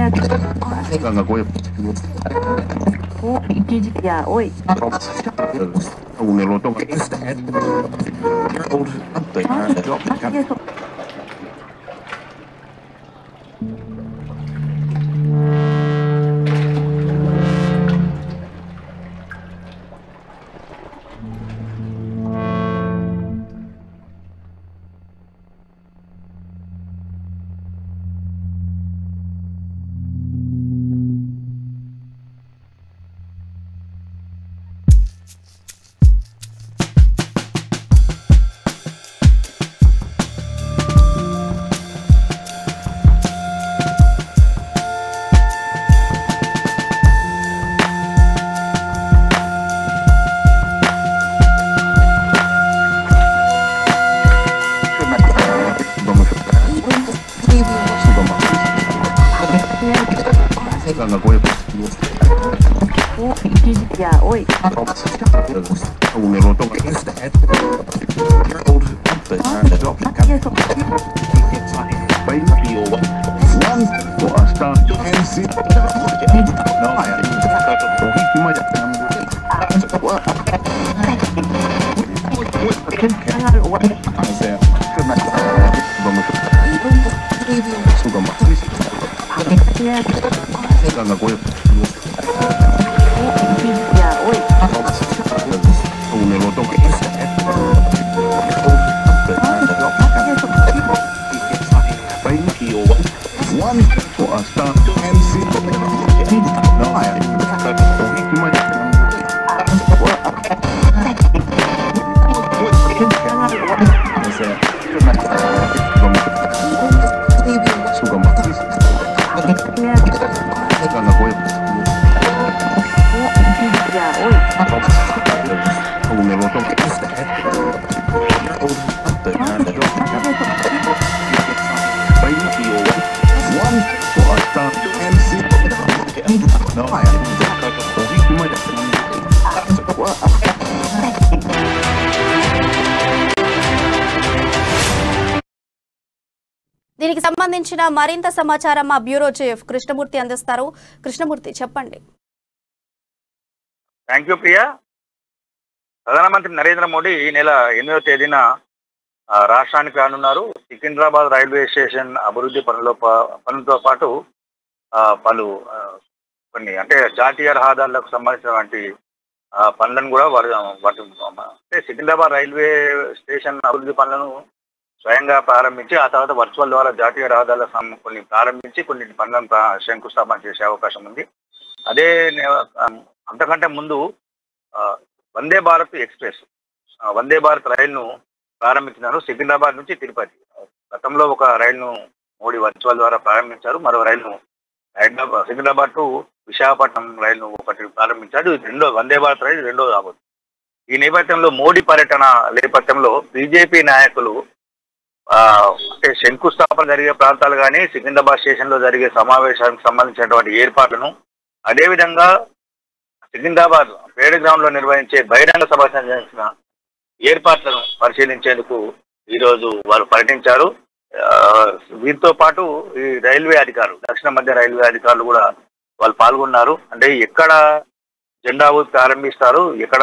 Ganga Goya. Oh, ya, oi. Un eloto. Ganga Goya. Oh, ya, oi. Un eloto. Ganga Goya. Ya, oi. Un eloto. One for a star. దీనికి సంబంధించిన మరింత సమాచారం మా bureau chief Krishnamurthy అందిస్తారు. కృష్ణమూర్తి చెప్పండి. Thank you Priya. ప్రధానమంత్రి నరేంద్ర మోడీ ఈ నెల 8వ తేదీన రాష్ట్రానికి రానున్నారు. సికింద్రాబాద్ రైల్వే స్టేషన్ అభివృద్ధి పనులతో పాటు కొన్ని అంటే జాతీయ రహదారులకు సంబంధించినటువంటి పనులను కూడా అంటే సికింద్రాబాద్ రైల్వే స్టేషన్ అభివృద్ధి పనులను స్వయంగా ప్రారంభించి ఆ తర్వాత వర్చువల్ ద్వారా జాతీయ రహదారుల కొన్ని ప్రారంభించి కొన్ని పనులను శంకుస్థాపన చేసే అవకాశం ఉంది. అదే అంతకంటే ముందు వందే భారత్ ఎక్స్ప్రెస్ వందే భారత్ రైలును ప్రారంభించినారు సికింద్రాబాద్ నుంచి తిరుపతి. గతంలో ఒక రైలును మోడీ వర్చువల్ ద్వారా ప్రారంభించారు. మరో రైలును సికింద్రాబాద్ టు విశాఖపట్నం రైలును ఒకటి ప్రారంభించారు. ఇది వందే భారత్ రైలు రెండోది రాబోతుంది. ఈ నేపథ్యంలో మోడీ పర్యటన నేపథ్యంలో బీజేపీ నాయకులు అంటే శంకుస్థాపన జరిగే ప్రాంతాలు కానీ సికింద్రాబాద్ స్టేషన్ లో జరిగే సమావేశానికి సంబంధించినటువంటి ఏర్పాట్లను, అదేవిధంగా సికింద్రాబాద్ పేడ్ గ్రౌండ్ లో నిర్వహించే బహిరంగ సభ సంబంధించిన ఏర్పాట్లను పరిశీలించేందుకు ఈరోజు వారు పర్యటించారు. వీరితో పాటు ఈ రైల్వే అధికారులు, దక్షిణ మధ్య రైల్వే అధికారులు కూడా వాళ్ళు పాల్గొన్నారు. అంటే ఎక్కడ జెండా ఊపి ప్రారంభిస్తారు, ఎక్కడ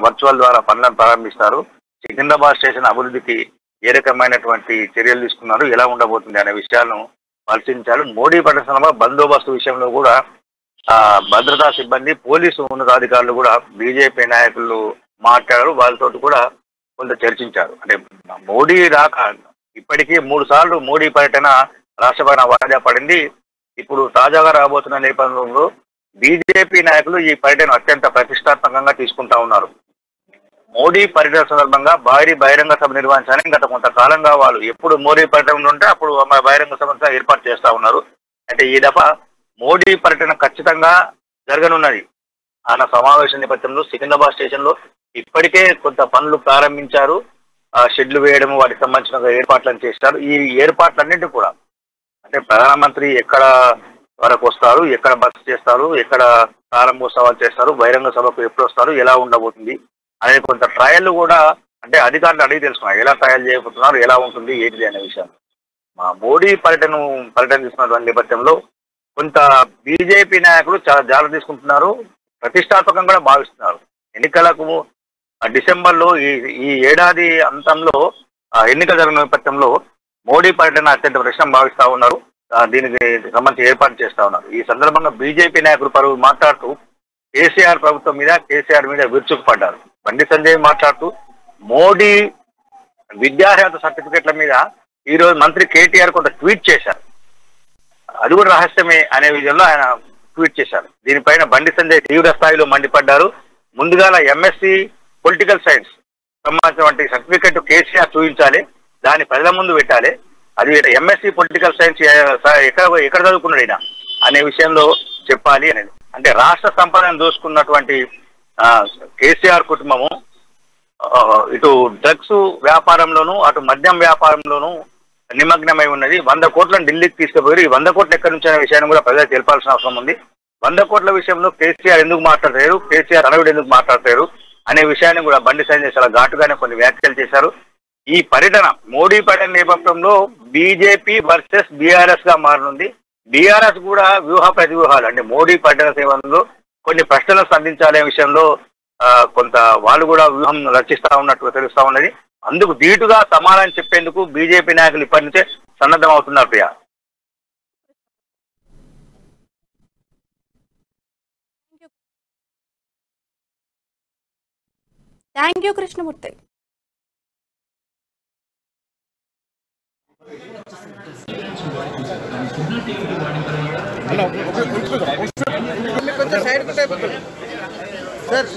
వర్చువల్ ద్వారా పనులను ప్రారంభిస్తారు, సికింద్రాబాద్ స్టేషన్ అభివృద్ధికి ఏ రకమైనటువంటి చర్యలు తీసుకున్నారు, ఎలా ఉండబోతుంది అనే విషయాలను పరిశీలించారు. మోడీ పర్యటన బందోబస్తు విషయంలో కూడా భద్రతా సిబ్బంది, పోలీసు ఉన్నతాధికారులు కూడా బీజేపీ నాయకులు మాట్లాడారు. వాళ్ళతో కూడా కొంత చర్చించారు. అంటే మోడీ రాక ఇప్పటికీ 3 సార్లు మోడీ పర్యటన రాష్ట్రపతి వాయిదా పడింది. ఇప్పుడు తాజాగా రాబోతున్న నేపథ్యంలో బీజేపీ నాయకులు ఈ పర్యటన అత్యంత ప్రతిష్టాత్మకంగా తీసుకుంటా ఉన్నారు. మోడీ పర్యటన సందర్భంగా భారీ బహిరంగ సభ నిర్వహించాలని గత కొంతకాలంగా వాళ్ళు ఎప్పుడు మోడీ పర్యటన ఉంటే అప్పుడు బహిరంగ సభ ఏర్పాటు చేస్తా ఉన్నారు. అంటే ఈ దఫా మోడీ పర్యటన ఖచ్చితంగా జరగనున్నది అన్న సమావేశం నేపథ్యంలో సికింద్రాబాద్ స్టేషన్ లో ఇప్పటికే కొంత పనులు ప్రారంభించారు. షెడ్లు వేయడం, వాటికి సంబంధించిన ఏర్పాట్లను చేస్తారు. ఈ ఏర్పాట్లన్నింటి కూడా అంటే ప్రధానమంత్రి ఎక్కడ వరకు వస్తారు, ఎక్కడ బస చేస్తారు, ఎక్కడ ప్రారంభోత్సవాలు చేస్తారు, బహిరంగ సభకు ఎప్పుడు వస్తారు, ఎలా ఉండబోతుంది అనే కొంత ట్రయల్ కూడా అంటే అధికారులు అడిగి తెలుసుకున్నారు. ఎలా ట్రయల్ చేయబోతున్నారు, ఎలా ఉంటుంది, ఏంటిది అనే విషయం. మా మోడీ పర్యటన తీసుకున్నటువంటి నేపథ్యంలో కొంత బీజేపీ నాయకులు చాలా జాగ్రత్త తీసుకుంటున్నారు, ప్రతిష్టాత్మకంగా కూడా భావిస్తున్నారు. ఎన్నికలకు డిసెంబర్లో ఈ ఏడాది అంతంలో ఎన్నికలు జరిగిన నేపథ్యంలో మోడీ పర్యటన అత్యంత ప్రశ్న భావిస్తా ఉన్నారు. దీనికి సంబంధించి ఏర్పాటు చేస్తా ఉన్నారు. ఈ సందర్భంగా బీజేపీ నాయకులు పలువురు మాట్లాడుతూ కేసీఆర్ ప్రభుత్వం మీద, కేసీఆర్ మీద విరుచుకుపడ్డారు. బండి సంజయ్ మాట్లాడుతూ మోడీ విద్యార్హత సర్టిఫికెట్ల మీద ఈరోజు మంత్రి కేటీఆర్ కొంత ట్వీట్ చేశారు. అది కూడా రహస్యమే అనే విధంలో ఆయన ట్వీట్ చేశారు. దీనిపైన బండి సంజయ్ తీవ్ర స్థాయిలో మండిపడ్డారు. ముందుగాల ఎంఎస్సి పొలిటికల్ సైన్స్ సంబంధించినటువంటి సర్టిఫికెట్ కేసీఆర్ చూపించాలి, దాన్ని ప్రజల ముందు పెట్టాలి. అది ఎంఎస్సి పొలిటికల్ సైన్స్ ఎక్కడ చదువుకున్నాడు అయినా అనే విషయంలో చెప్పాలి అనేది. అంటే రాష్ట్ర సంపదను దోసుకున్నటువంటి కేసీఆర్ కుటుంబము ఇటు డ్రగ్స్ వ్యాపారంలోనూ అటు మద్యం వ్యాపారంలోనూ నిమగ్నమై ఉన్నది. 100 కోట్లను ఢిల్లీకి తీసుకుపోయారు. ఈ 100 కోట్లు ఎక్కడి నుంచి అనే విషయాన్ని కూడా ప్రజలకు తెలపాల్సిన అవసరం ఉంది. 100 కోట్ల విషయంలో కేసీఆర్ ఎందుకు మాట్లాడతారు, కేసీఆర్ అనవిడు ఎందుకు మాట్లాడతారు అనే విషయాన్ని కూడా బండి సంజయ్ చాలా ఘాటుగానే కొన్ని వ్యాఖ్యలు చేశారు. ఈ పర్యటన మోడీ పర్యటన నేపథ్యంలో బీజేపీ వర్సెస్ బీఆర్ఎస్ గా మారనుంది. బీఆర్ఎస్ కూడా వ్యూహ ప్రతివ్యూహాలు అంటే మోడీ పర్యటన సేవలో కొన్ని ప్రశ్నలు సంధించాలనే విషయంలో కొంత వాళ్ళు కూడా వ్యూహం రచిస్తా ఉన్నట్టు తెలుస్తా ఉన్నది. అందుకు ధీటుగా సమాధానం చెప్పేందుకు బీజేపీ నాయకులు ఇప్పటి నుంచే సన్నద్ధం అవుతున్నారు. Priya, thank you Krishnamurthy. కొంచెం సైడ్ సార్